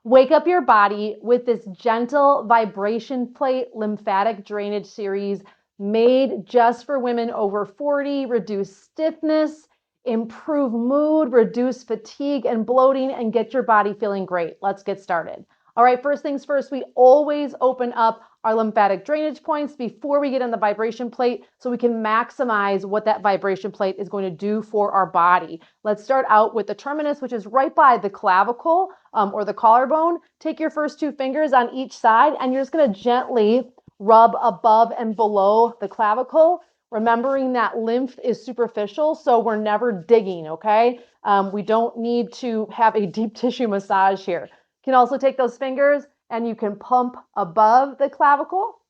Wake up your body with this gentle vibration plate lymphatic drainage series made just for women over 40. Reduce stiffness, improve mood, reduce fatigue and bloating, and get your body feeling great. Let's get started. All right, first things first, we always open up our lymphatic drainage points before we get on the vibration plate so we can maximize what that vibration plate is going to do for our body. Let's start out with the terminus, which is right by the clavicle or the collarbone. Take your first two fingers on each side and you're just going to gently rub above and below the clavicle, remembering that lymph is superficial, so we're never digging, okay? We don't need to have a deep tissue massage here. You can also take those fingers and you can pump above the clavicle,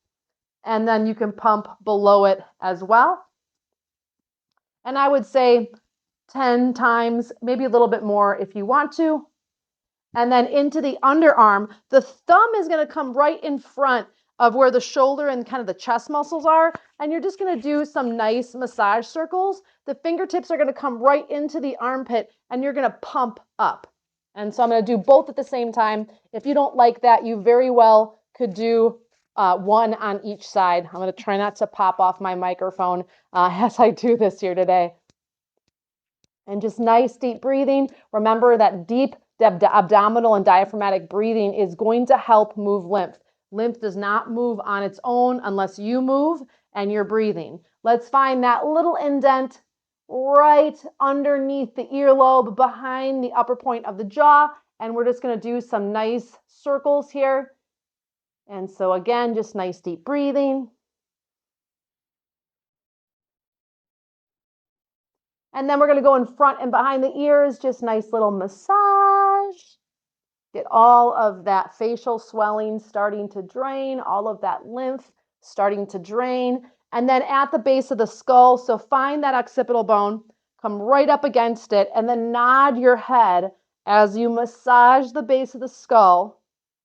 and then you can pump below it as well. And I would say 10 times, maybe a little bit more if you want to. And then into the underarm, the thumb is going to come right in front of where the shoulder and kind of the chest muscles are. And you're just going to do some nice massage circles. The fingertips are going to come right into the armpit and you're going to pump up. And so I'm going to do both at the same time. If you don't like that, you very well could do one on each side. I'm going to try not to pop off my microphone as I do this here today. And just nice deep breathing. Remember that deep abdominal and diaphragmatic breathing is going to help move lymph. Lymph does not move on its own unless you move and you're breathing. Let's find that little indent right underneath the earlobe, behind the upper point of the jaw. And we're just going to do some nice circles here. And so again, just nice deep breathing. And then we're going to go in front and behind the ears, just nice little massage. Get all of that facial swelling starting to drain, all of that lymph starting to drain. And then at the base of the skull, so find that occipital bone, come right up against it, and then nod your head as you massage the base of the skull,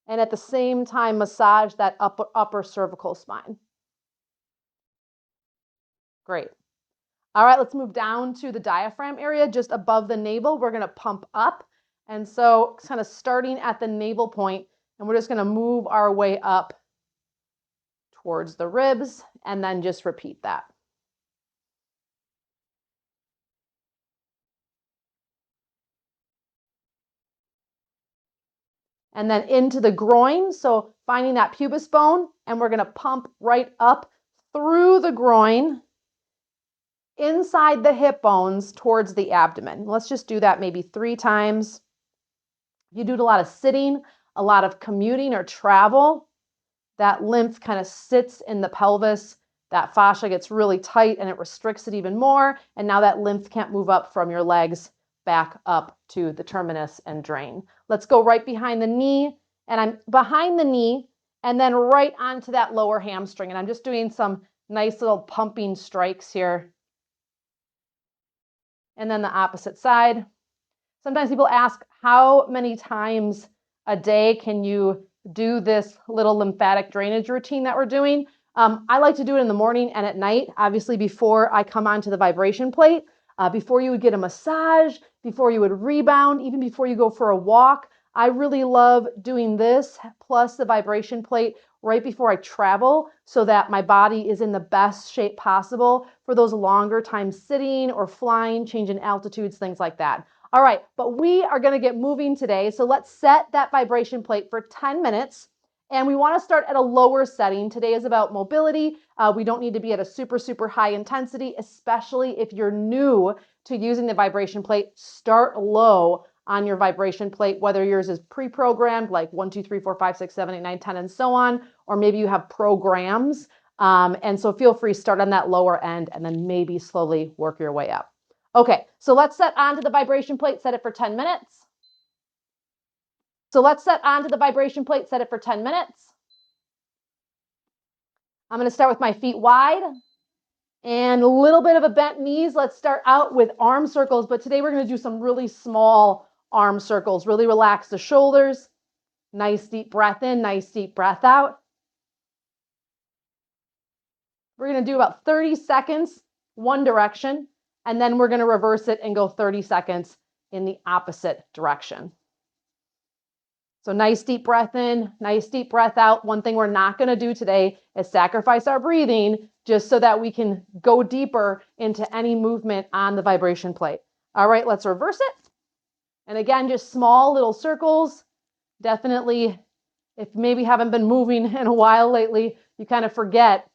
and at the same time massage that upper cervical spine. Great. All right, let's move down to the diaphragm area, just above the navel. We're going to pump up. And so kind of starting at the navel point, and we're just going to move our way up towards the ribs, and then just repeat that. And then into the groin, so finding that pubis bone, and we're going to pump right up through the groin, inside the hip bones towards the abdomen. Let's just do that maybe 3 times. If you do a lot of sitting, a lot of commuting or travel, that lymph kind of sits in the pelvis. That fascia gets really tight and it restricts it even more. And now that lymph can't move up from your legs back up to the terminus and drain. Let's go right behind the knee. And I'm behind the knee and then right onto that lower hamstring. And I'm just doing some nice little pumping strikes here. And then the opposite side. Sometimes people ask, how many times a day can you do this little lymphatic drainage routine that we're doing? I like to do it in the morning and at night, obviously before I come onto the vibration plate, before you would get a massage, before you would rebound, even before you go for a walk. I really love doing this plus the vibration plate right before I travel so that my body is in the best shape possible for those longer times sitting or flying, changing altitudes, things like that. All right, but we are going to get moving today. So let's set that vibration plate for 10 minutes. And we want to start at a lower setting. Today is about mobility. We don't need to be at a super, super high intensity, especially if you're new to using the vibration plate. Start low on your vibration plate, whether yours is pre-programmed, like 1, 2, 3, 4, 5, 6, 7, 8, 9, 10, and so on, or maybe you have programs. And so feel free to start on that lower end and then maybe slowly work your way up. Okay, so let's set onto the vibration plate, set it for 10 minutes. So let's set onto the vibration plate, set it for 10 minutes. I'm going to start with my feet wide and a little bit of a bent knees. Let's start out with arm circles, but today we're going to do some really small arm circles. Really relax the shoulders. Nice deep breath in, nice deep breath out. We're going to do about 30 seconds one direction, and then we're going to reverse it and go 30 seconds in the opposite direction. So nice deep breath in, nice deep breath out. One thing we're not going to do today is sacrifice our breathing just so that we can go deeper into any movement on the vibration plate. All right, let's reverse it. And again, just small little circles. Definitely, if maybe haven't been moving in a while lately, you kind of forget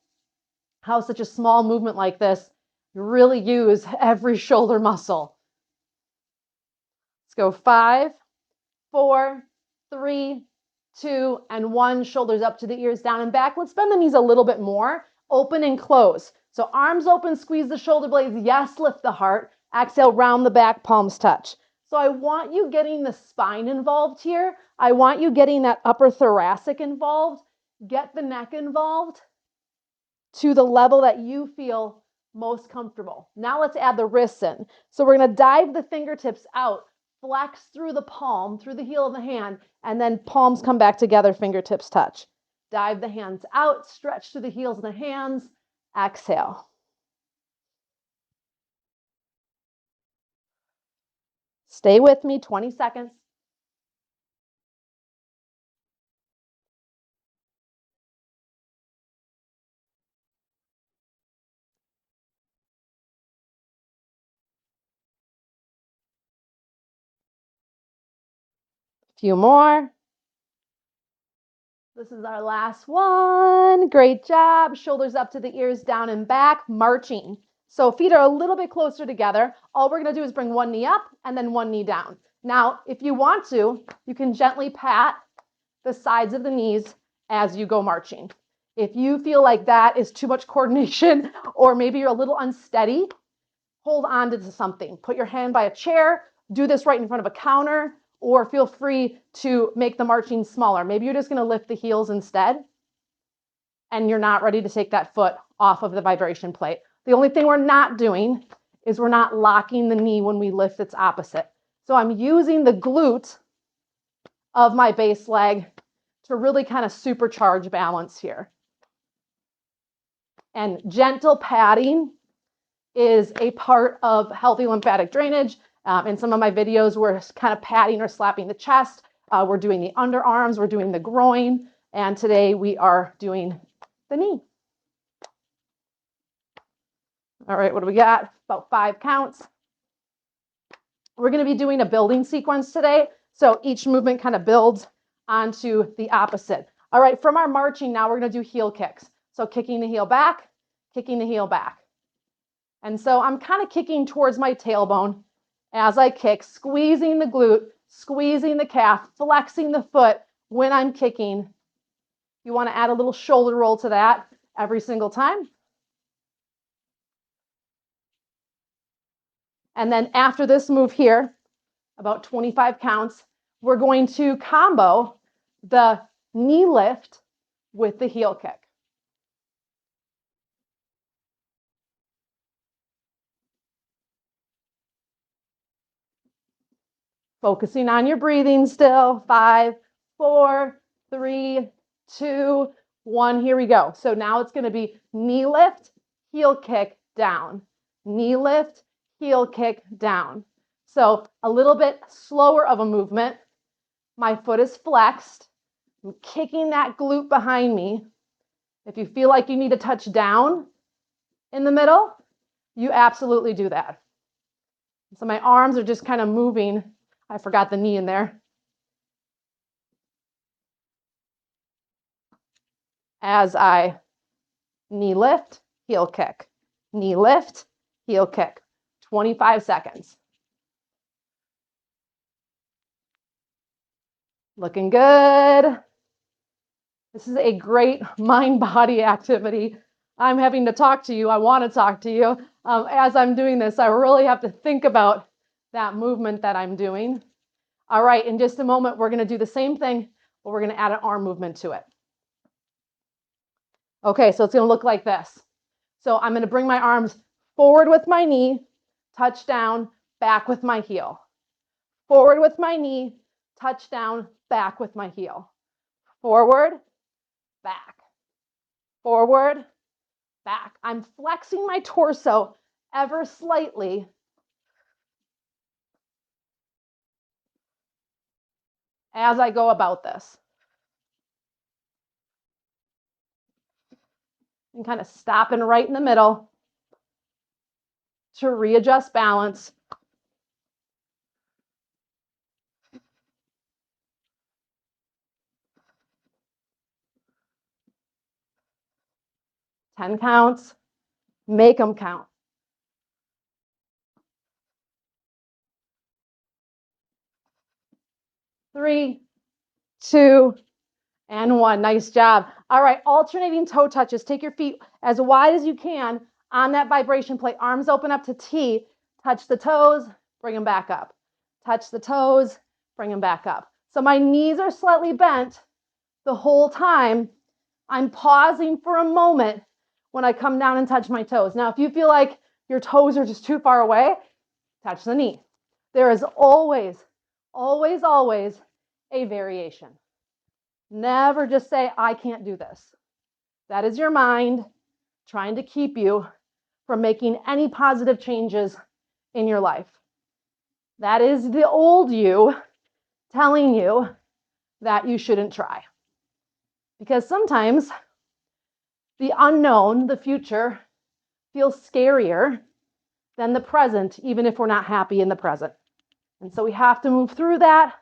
how such a small movement like this, you really use every shoulder muscle. Let's go 5, 4, 3, 2, and 1. Shoulders up to the ears, down and back. Let's bend the knees a little bit more. Open and close. So arms open, squeeze the shoulder blades. Yes, lift the heart. Exhale, round the back, palms touch. So I want you getting the spine involved here. I want you getting that upper thoracic involved. Get the neck involved to the level that you feel most comfortable. Now let's add the wrists in. So we're going to dive the fingertips out, flex through the palm, through the heel of the hand, and then palms come back together, fingertips touch. Dive the hands out, stretch to the heels of the hands, exhale. Stay with me, 20 seconds. Few more. This is our last one. Great job. Shoulders up to the ears, down and back, marching. So feet are a little bit closer together. All we're going to do is bring one knee up and then one knee down. Now, if you want to, you can gently pat the sides of the knees as you go marching. If you feel like that is too much coordination or maybe you're a little unsteady, hold on to something. Put your hand by a chair. Do this right in front of a counter, or feel free to make the marching smaller. Maybe you're just going to lift the heels instead, and you're not ready to take that foot off of the vibration plate. The only thing we're not doing is we're not locking the knee when we lift its opposite. So I'm using the glute of my base leg to really kind of supercharge balance here. And gentle padding is a part of healthy lymphatic drainage. In some of my videos, we're kind of patting or slapping the chest. We're doing the underarms, we're doing the groin, and today we are doing the knee. All right, what do we got? About 5 counts. We're going to be doing a building sequence today, so each movement kind of builds onto the opposite. All right, from our marching now, we're going to do heel kicks. So kicking the heel back, kicking the heel back. And so I'm kind of kicking towards my tailbone as I kick, squeezing the glute, squeezing the calf, flexing the foot when I'm kicking. You want to add a little shoulder roll to that every single time. And then after this move here, about 25 counts, we're going to combo the knee lift with the heel kick. Focusing on your breathing still. 5, 4, 3, 2, 1. Here we go. So now it's going to be knee lift, heel kick, down. Knee lift, heel kick, down. So a little bit slower of a movement. My foot is flexed. I'm kicking that glute behind me. If you feel like you need to touch down in the middle, you absolutely do that. So my arms are just kind of moving. I forgot the knee in there. As I knee lift, heel kick, knee lift, heel kick. 25 seconds. Looking good. This is a great mind-body activity. I'm having to talk to you. I want to talk to you. As I'm doing this, I really have to think about that movement that I'm doing. All right, in just a moment, we're going to do the same thing, but we're going to add an arm movement to it. Okay, so it's going to look like this. So I'm going to bring my arms forward with my knee, touch down, back with my heel. Forward with my knee, touch down, back with my heel. Forward, back. Forward, back. I'm flexing my torso ever slightly as I go about this. And kind of stopping right in the middle to readjust balance. Ten counts, make them count. 3, 2, and 1. Nice job. All right, alternating toe touches. Take your feet as wide as you can on that vibration plate. Arms open up to T. Touch the toes, bring them back up. Touch the toes, bring them back up. So my knees are slightly bent the whole time. I'm pausing for a moment when I come down and touch my toes. Now, if you feel like your toes are just too far away, touch the knee. There is always, always, always a variation. Never just say, I can't do this. That is your mind trying to keep you from making any positive changes in your life. That is the old you telling you that you shouldn't try. Because sometimes the unknown, the future, feels scarier than the present, even if we're not happy in the present. And so we have to move through that.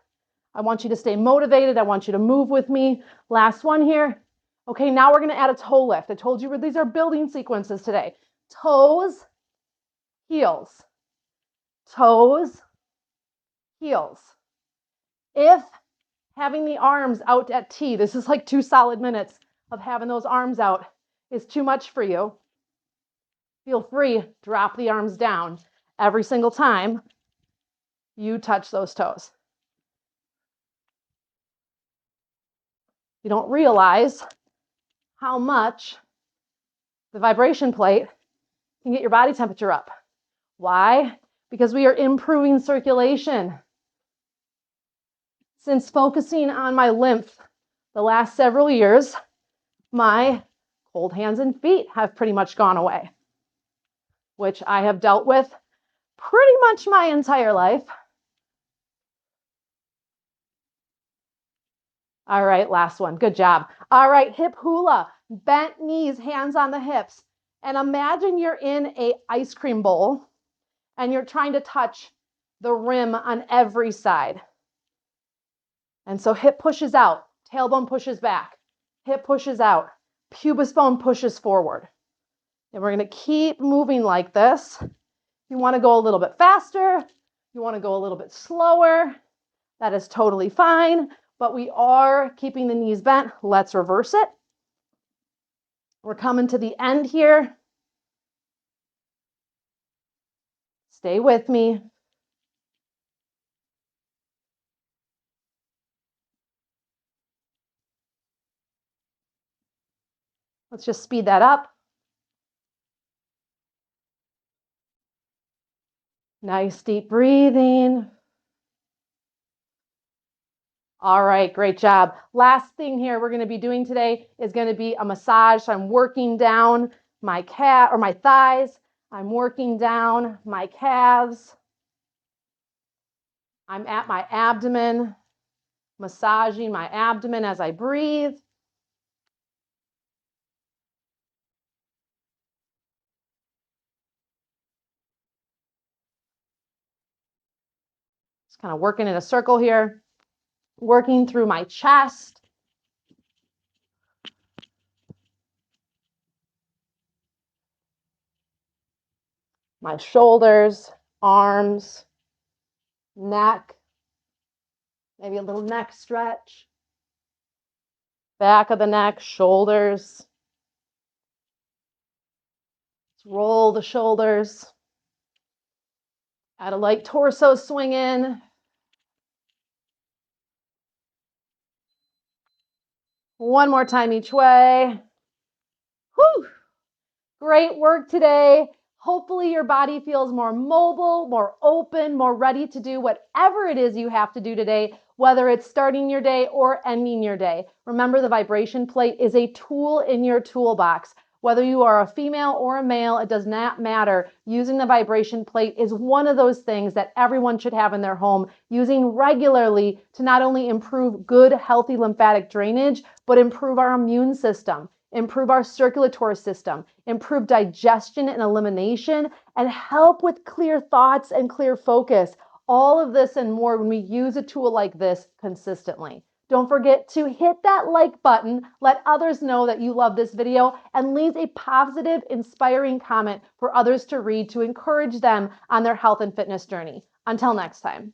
I want you to stay motivated. I want you to move with me. Last one here. Okay, now we're going to add a toe lift. I told you these are building sequences today. Toes, heels. Toes, heels. If having the arms out at T, this is like 2 solid minutes of having those arms out, is too much for you, feel free, drop the arms down every single time you touch those toes. You don't realize how much the vibration plate can get your body temperature up. Why? Because we are improving circulation. Since focusing on my lymph the last several years, my cold hands and feet have pretty much gone away, which I have dealt with pretty much my entire life. All right, last one. Good job. All right, hip hula, bent knees, hands on the hips. And imagine you're in an ice cream bowl and you're trying to touch the rim on every side. And so hip pushes out, tailbone pushes back, hip pushes out, pubis bone pushes forward. And we're going to keep moving like this. You want to go a little bit faster, you want to go a little bit slower, that is totally fine, but we are keeping the knees bent. Let's reverse it. We're coming to the end here. Stay with me. Let's just speed that up. Nice deep breathing. All right, great job. Last thing here we're going to be doing today is going to be a massage. So I'm working down my calf or my thighs. I'm working down my calves. I'm at my abdomen, massaging my abdomen as I breathe. Just kind of working in a circle here, working through my chest. My shoulders, arms, neck, maybe a little neck stretch. Back of the neck, shoulders. Let's roll the shoulders. Add a light torso swing in. One more time each way. Whew. Great work today. Hopefully your body feels more mobile, more open, more ready to do whatever it is you have to do today, whether it's starting your day or ending your day. Remember, the vibration plate is a tool in your toolbox. Whether you are a female or a male, it does not matter. Using the vibration plate is one of those things that everyone should have in their home, using regularly to not only improve good, healthy lymphatic drainage, but improve our immune system, improve our circulatory system, improve digestion and elimination, and help with clear thoughts and clear focus. All of this and more when we use a tool like this consistently. Don't forget to hit that like button, let others know that you love this video, and leave a positive, inspiring comment for others to read to encourage them on their health and fitness journey. Until next time.